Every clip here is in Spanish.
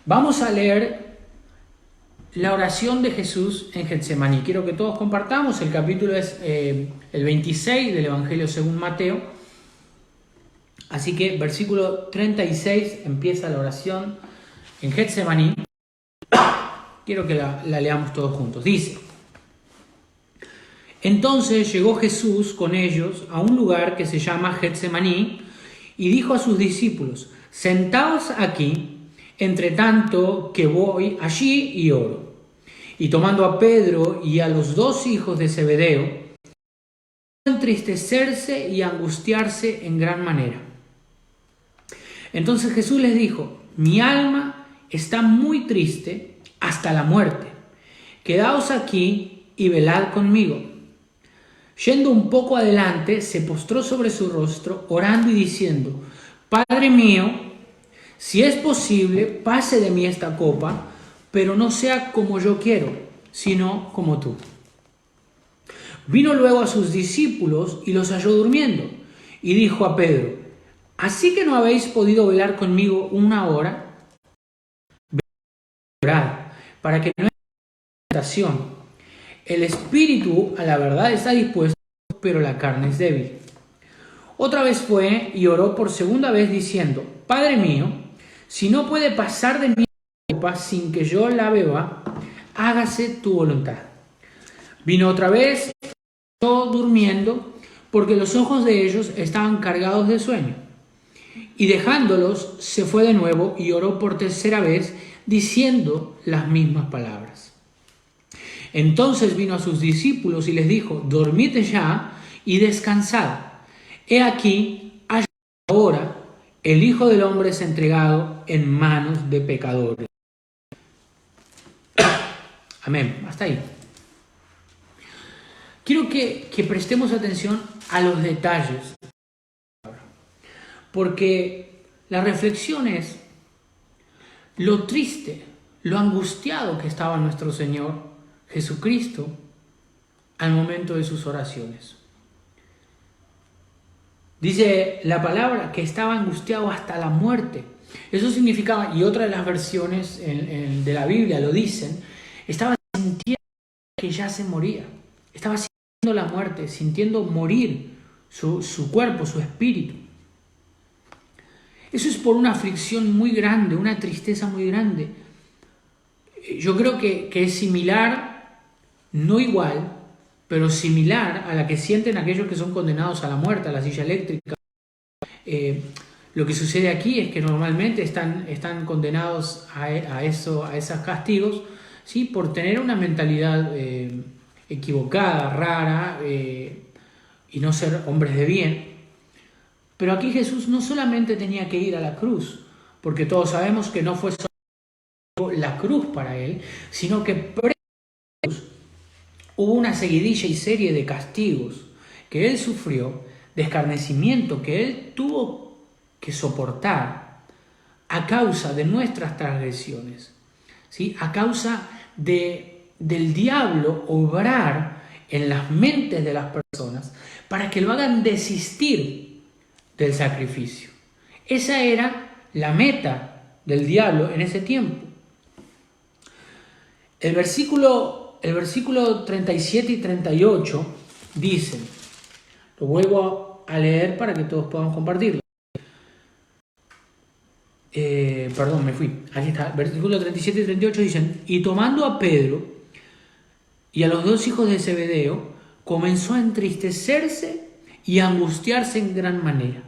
Vamos a leer la oración de Jesús en Getsemaní. Quiero que todos compartamos. El capítulo es el 26 del Evangelio según Mateo. Así que versículo 36 empieza la oración en Getsemaní. Quiero que la leamos todos juntos. Dice: Entonces llegó Jesús con ellos a un lugar que se llama Getsemaní y dijo a sus discípulos: Sentaos aquí, entre tanto que voy allí y oro. Y tomando a Pedro y a los dos hijos de Zebedeo, entristecerse y angustiarse en gran manera. Entonces Jesús les dijo: Mi alma está muy triste hasta la muerte. Quedaos aquí y velad conmigo. Yendo un poco adelante, se postró sobre su rostro, orando y diciendo: Padre mío, si es posible, pase de mí esta copa, pero no sea como yo quiero, sino como tú. Vino luego a sus discípulos y los halló durmiendo, y dijo a Pedro: ¿Así que no habéis podido velar conmigo una hora? Velad, para que no haya tentación. El espíritu a la verdad está dispuesto, pero la carne es débil. Otra vez fue y oró por segunda vez diciendo: Padre mío, si no puede pasar de mí la copa sin que yo la beba, hágase tu voluntad. Vino otra vez, durmiendo, porque los ojos de ellos estaban cargados de sueño. Y dejándolos, se fue de nuevo y oró por tercera vez, diciendo las mismas palabras. Entonces vino a sus discípulos y les dijo: Dormid ya y descansad. He aquí, ahora el Hijo del Hombre es entregado en manos de pecadores. Amén. Hasta ahí. Quiero que prestemos atención a los detalles, porque la reflexión es lo triste, lo angustiado que estaba nuestro Señor Jesucristo al momento de sus oraciones. Dice la palabra que estaba angustiado hasta la muerte. Eso significaba, y otra de las versiones de la Biblia lo dicen, estaba sintiendo que ya se moría. Estaba sintiendo la muerte, sintiendo morir su cuerpo, su espíritu. Eso es por una aflicción muy grande, una tristeza muy grande. Yo creo que es similar, no igual, pero similar a la que sienten aquellos que son condenados a la muerte, a la silla eléctrica. Lo que sucede aquí es que normalmente están condenados a esos castigos, ¿sí? Por tener una mentalidad equivocada, rara, y no ser hombres de bien. Pero aquí Jesús no solamente tenía que ir a la cruz, porque todos sabemos que no fue solo la cruz para él, sino que hubo una seguidilla y serie de castigos que él sufrió, de escarnecimiento que él tuvo que soportar a causa de nuestras transgresiones, ¿sí? A causa del diablo obrar en las mentes de las personas para que lo hagan desistir del sacrificio. Esa era la meta del diablo en ese tiempo. El versículo 37 y 38 dicen, lo vuelvo a leer para que todos podamos compartirlo. Perdón, me fui. Aquí está. Versículo 37 y 38 dicen: Y tomando a Pedro y a los dos hijos de Zebedeo, comenzó a entristecerse y a angustiarse en gran manera.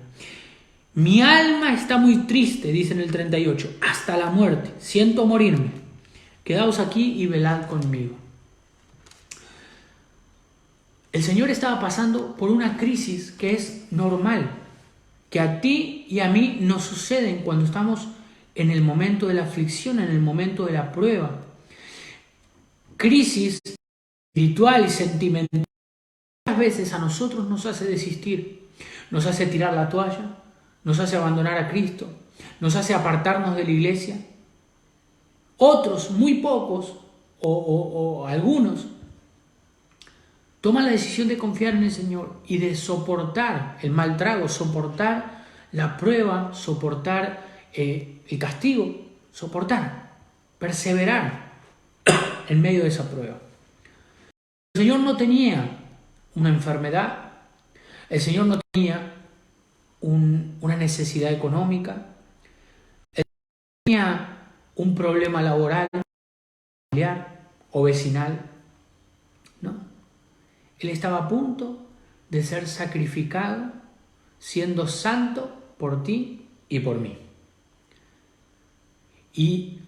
Mi alma está muy triste, dice en el 38, hasta la muerte. Siento morirme. Quedaos aquí y velad conmigo. El Señor estaba pasando por una crisis que es normal, que a ti y a mí nos suceden cuando estamos en el momento de la aflicción, en el momento de la prueba. Crisis espiritual y sentimental muchas veces a nosotros nos hace desistir, nos hace tirar la toalla, nos hace abandonar a Cristo, nos hace apartarnos de la iglesia. Otros, muy pocos, o algunos, toman la decisión de confiar en el Señor y de soportar el mal trago, soportar la prueba, soportar el castigo, soportar. perseverar en medio de esa prueba. El Señor no tenía una enfermedad, el Señor no tenía una necesidad económica, él no tenía un problema laboral, familiar o vecinal, no. Él estaba a punto de ser sacrificado, siendo santo por ti y por mí. Y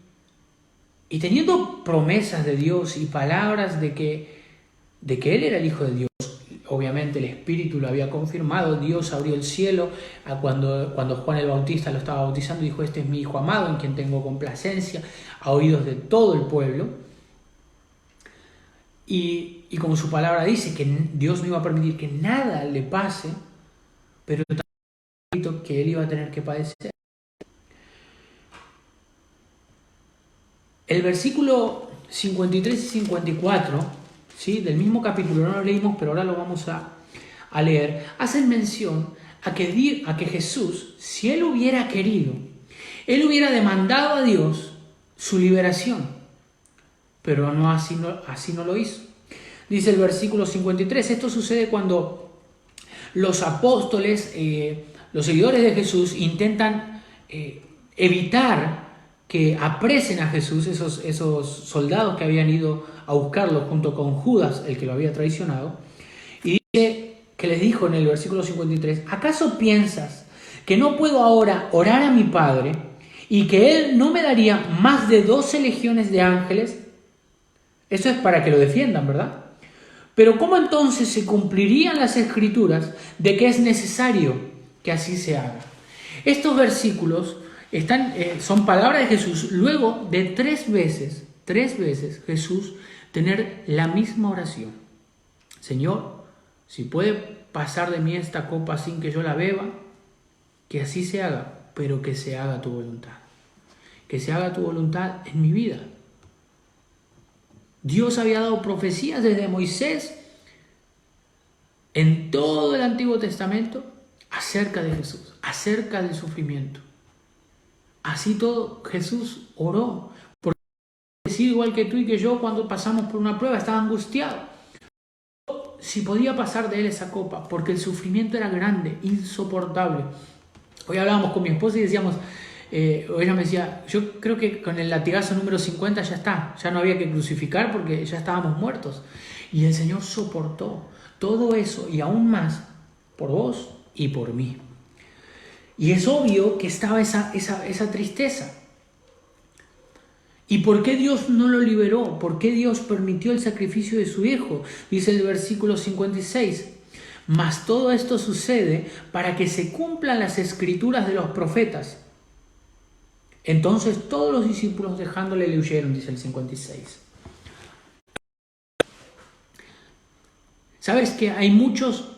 teniendo promesas de Dios y palabras de que Él era el Hijo de Dios, obviamente el Espíritu lo había confirmado, Dios abrió el cielo cuando Juan el Bautista lo estaba bautizando, dijo: este es mi Hijo amado en quien tengo complacencia, a oídos de todo el pueblo. Y como su palabra dice que Dios no iba a permitir que nada le pase, pero también que Él iba a tener que padecer. El versículo 53 y 54, ¿sí?, del mismo capítulo, no lo leímos, pero ahora lo vamos a leer, hacen mención a que Jesús, si Él hubiera querido, Él hubiera demandado a Dios su liberación, pero así no lo hizo. Dice el versículo 53, esto sucede cuando los apóstoles, los seguidores de Jesús, intentan evitar que apresen a Jesús, esos soldados que habían ido a buscarlo junto con Judas, el que lo había traicionado. Y dice que les dijo en el versículo 53, ¿acaso piensas que no puedo ahora orar a mi Padre y que Él no me daría más de 12 legiones de ángeles? Eso es para que lo defiendan, ¿verdad? Pero ¿cómo entonces se cumplirían las escrituras de que es necesario que así se haga? Estos versículos son palabras de Jesús luego de tres veces Jesús tener la misma oración. Señor, si puede pasar de mí esta copa sin que yo la beba, que así se haga, pero que se haga tu voluntad. Que se haga tu voluntad en mi vida. Dios había dado profecías desde Moisés en todo el Antiguo Testamento acerca de Jesús, acerca del sufrimiento. Así todo, Jesús oró, porque igual que tú y que yo, cuando pasamos por una prueba, estaba angustiado. Si podía pasar de él esa copa, porque el sufrimiento era grande, insoportable. Hoy hablábamos con mi esposa y decíamos, ella me decía, yo creo que con el latigazo número 50 ya está, ya no había que crucificar porque ya estábamos muertos. Y el Señor soportó todo eso y aún más por vos y por mí. Y es obvio que estaba esa tristeza. ¿Y por qué Dios no lo liberó? ¿Por qué Dios permitió el sacrificio de su Hijo? Dice el versículo 56. Mas todo esto sucede para que se cumplan las escrituras de los profetas. Entonces todos los discípulos dejándole le huyeron, dice el 56. ¿Sabes que hay muchos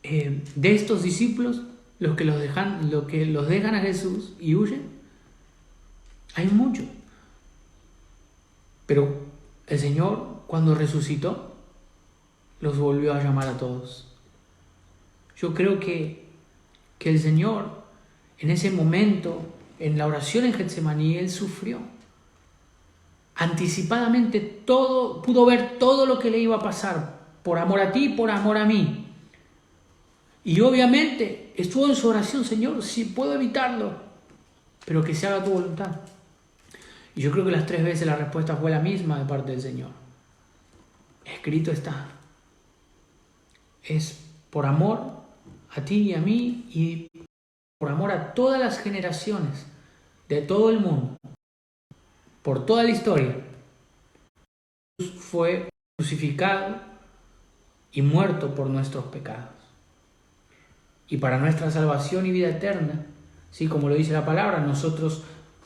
de estos discípulos los que los dejan a Jesús y huyen? Hay muchos. Pero el Señor, cuando resucitó, los volvió a llamar a todos. Yo creo que el Señor, en ese momento, en la oración en Getsemaní, Él sufrió. Anticipadamente pudo ver todo lo que le iba a pasar, por amor a ti, por amor a mí. Y obviamente estuvo en su oración, Señor, si puedo evitarlo, pero que se haga tu voluntad. Y yo creo que las 3 veces la respuesta fue la misma de parte del Señor. Escrito está. Es por amor a ti y a mí y por amor a todas las generaciones de todo el mundo, por toda la historia. Jesús fue crucificado y muerto por nuestros pecados. Y para nuestra salvación y vida eterna, ¿sí?, como lo dice la palabra, nosotros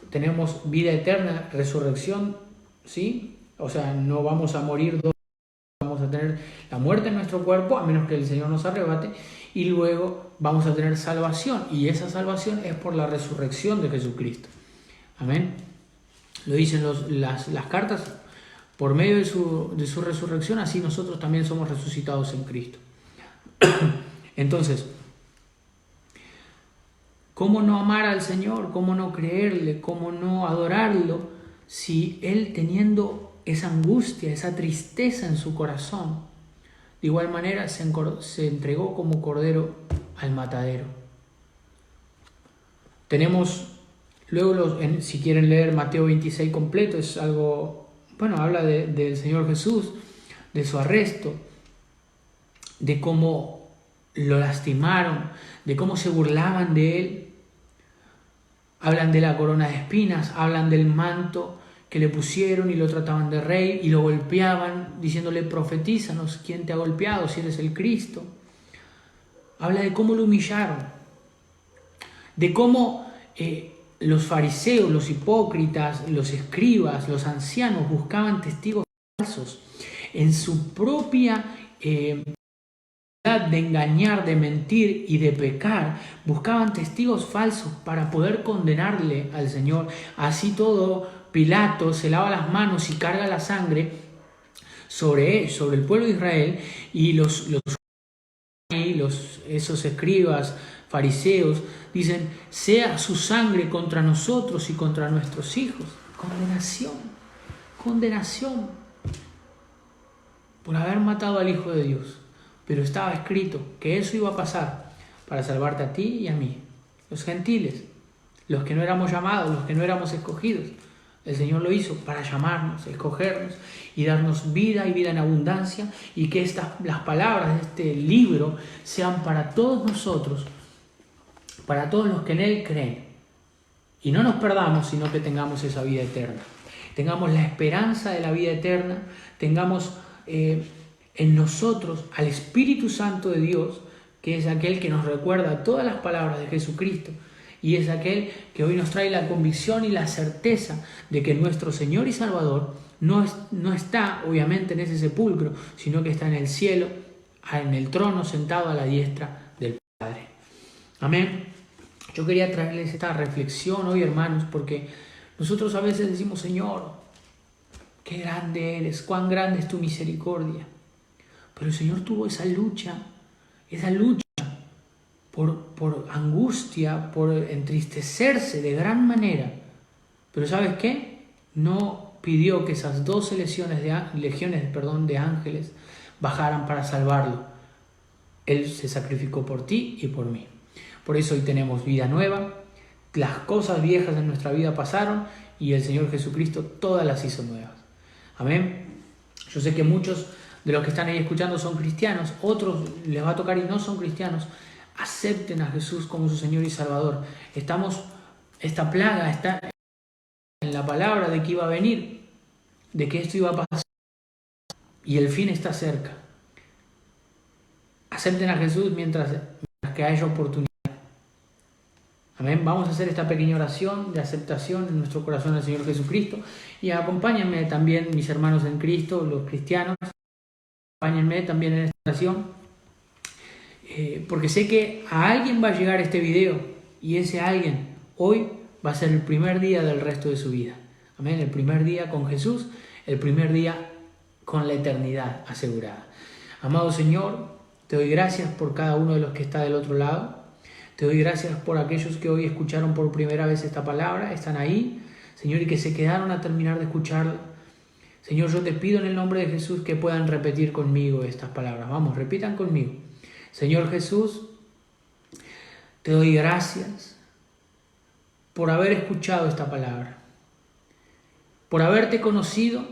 tenemos vida eterna, resurrección, ¿sí? O sea, no vamos a morir, vamos a tener la muerte en nuestro cuerpo, a menos que el Señor nos arrebate, y luego vamos a tener salvación, y esa salvación es por la resurrección de Jesucristo. Amén. Lo dicen las cartas, por medio de su resurrección, así nosotros también somos resucitados en Cristo. Entonces, ¿Cómo no amar al Señor? ¿Cómo no creerle? ¿Cómo no adorarlo? Si Él, teniendo esa angustia, esa tristeza en su corazón, de igual manera se entregó como cordero al matadero. Tenemos luego, si quieren leer Mateo 26 completo, es algo, bueno, habla del Señor Jesús, de su arresto, de cómo lo lastimaron, de cómo se burlaban de Él. Hablan de la corona de espinas, hablan del manto que le pusieron y lo trataban de rey y lo golpeaban diciéndole: profetízanos, ¿quién te ha golpeado si eres el Cristo? Habla de cómo lo humillaron, de cómo los fariseos, los hipócritas, los escribas, los ancianos buscaban testigos falsos en su propia de engañar, de mentir y de pecar. Buscaban testigos falsos para poder condenarle al Señor. Así todo, Pilato se lava las manos y carga la sangre sobre el pueblo de Israel, y esos escribas, fariseos, dicen: sea su sangre contra nosotros y contra nuestros hijos. Condenación por haber matado al Hijo de Dios. Pero estaba escrito que eso iba a pasar para salvarte a ti y a mí, los gentiles, los que no éramos llamados, los que no éramos escogidos. El Señor lo hizo para llamarnos, escogernos y darnos vida y vida en abundancia, y que las palabras de este libro sean para todos nosotros, para todos los que en Él creen. Y no nos perdamos, sino que tengamos esa vida eterna. Tengamos la esperanza de la vida eterna, tengamos en nosotros al Espíritu Santo de Dios, que es aquel que nos recuerda todas las palabras de Jesucristo, y es aquel que hoy nos trae la convicción y la certeza de que nuestro Señor y Salvador no está obviamente en ese sepulcro, sino que está en el cielo, en el trono, sentado a la diestra del Padre. Amén. Yo quería traerles esta reflexión hoy, hermanos, porque nosotros a veces decimos: Señor, qué grande eres, cuán grande es tu misericordia. Pero el Señor tuvo esa lucha por angustia, por entristecerse de gran manera. Pero ¿sabes qué? No pidió que esas 12 legiones de ángeles bajaran para salvarlo. Él se sacrificó por ti y por mí. Por eso hoy tenemos vida nueva. Las cosas viejas en nuestra vida pasaron y el Señor Jesucristo todas las hizo nuevas. Amén. Yo sé que muchos de los que están ahí escuchando son cristianos, otros les va a tocar y no son cristianos. Acepten a Jesús como su Señor y Salvador. Esta plaga está en la palabra de que iba a venir, de que esto iba a pasar, y el fin está cerca. Acepten a Jesús mientras que haya oportunidad. Amén. Vamos a hacer esta pequeña oración de aceptación en nuestro corazón al Señor Jesucristo, y acompáñenme también, mis hermanos en Cristo, los cristianos. Acompáñenme también en esta oración, porque sé que a alguien va a llegar este video, y ese alguien hoy va a ser el primer día del resto de su vida. Amén. El primer día con Jesús, el primer día con la eternidad asegurada. Amado Señor, te doy gracias por cada uno de los que está del otro lado. Te doy gracias por aquellos que hoy escucharon por primera vez esta palabra, están ahí, Señor, y que se quedaron a terminar de escucharla. Señor, yo te pido en el nombre de Jesús que puedan repetir conmigo estas palabras. Vamos, repitan conmigo. Señor Jesús, te doy gracias por haber escuchado esta palabra, por haberte conocido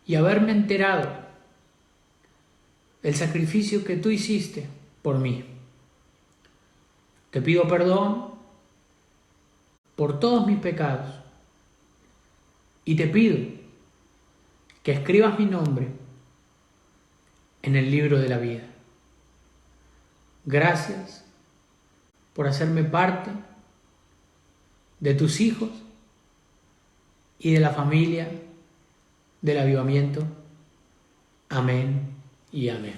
y haberme enterado del sacrificio que tú hiciste por mí. Te pido perdón por todos mis pecados y te pido que escribas mi nombre en el libro de la vida. Gracias por hacerme parte de tus hijos y de la familia del avivamiento. Amén y amén.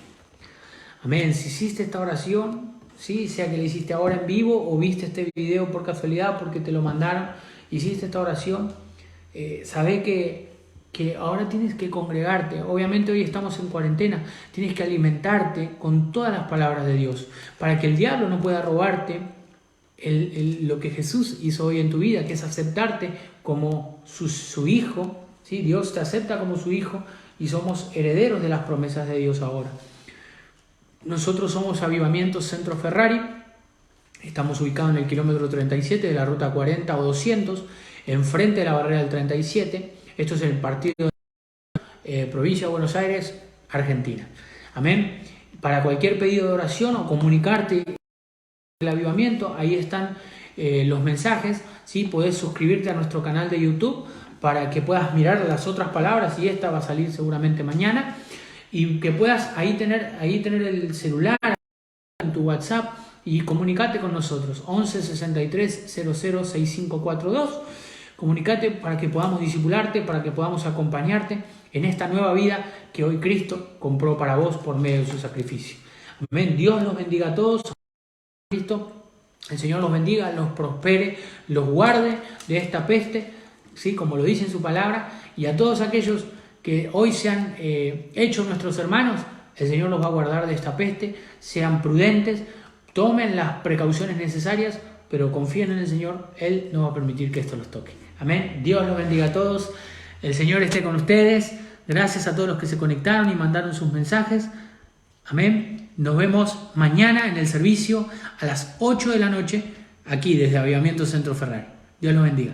Amén. Si hiciste esta oración, sí, sea que la hiciste ahora en vivo o viste este video por casualidad porque te lo mandaron, hiciste esta oración, sabe que ahora tienes que congregarte. Obviamente hoy estamos en cuarentena, tienes que alimentarte con todas las palabras de Dios para que el diablo no pueda robarte lo que Jesús hizo hoy en tu vida, que es aceptarte como su hijo, ¿sí? Dios te acepta como su hijo y somos herederos de las promesas de Dios ahora. Nosotros somos Avivamiento Centro Ferrari, estamos ubicados en el kilómetro 37 de la ruta 40 o 200, enfrente de la barrera del 37. Esto es el partido de provincia de Buenos Aires, Argentina. Amén. Para cualquier pedido de oración o comunicarte el avivamiento, ahí están los mensajes, ¿sí? Podés suscribirte a nuestro canal de YouTube para que puedas mirar las otras palabras, y esta va a salir seguramente mañana, y que puedas ahí tener el celular en tu WhatsApp y comunicate con nosotros, 11 63 00 6542. Comunicate para que podamos discipularte, para que podamos acompañarte en esta nueva vida que hoy Cristo compró para vos por medio de su sacrificio. Amén. Dios los bendiga a todos. Cristo, el Señor los bendiga, los prospere, los guarde de esta peste, ¿sí? Como lo dice en su palabra, y a todos aquellos que hoy se han hecho nuestros hermanos, el Señor los va a guardar de esta peste. Sean prudentes, tomen las precauciones necesarias, pero confíen en el Señor. Él no va a permitir que esto los toque. Amén. Dios los bendiga a todos. El Señor esté con ustedes. Gracias a todos los que se conectaron y mandaron sus mensajes. Amén. Nos vemos mañana en el servicio a las 8 de la noche, aquí desde Avivamiento Centro Ferrari. Dios los bendiga.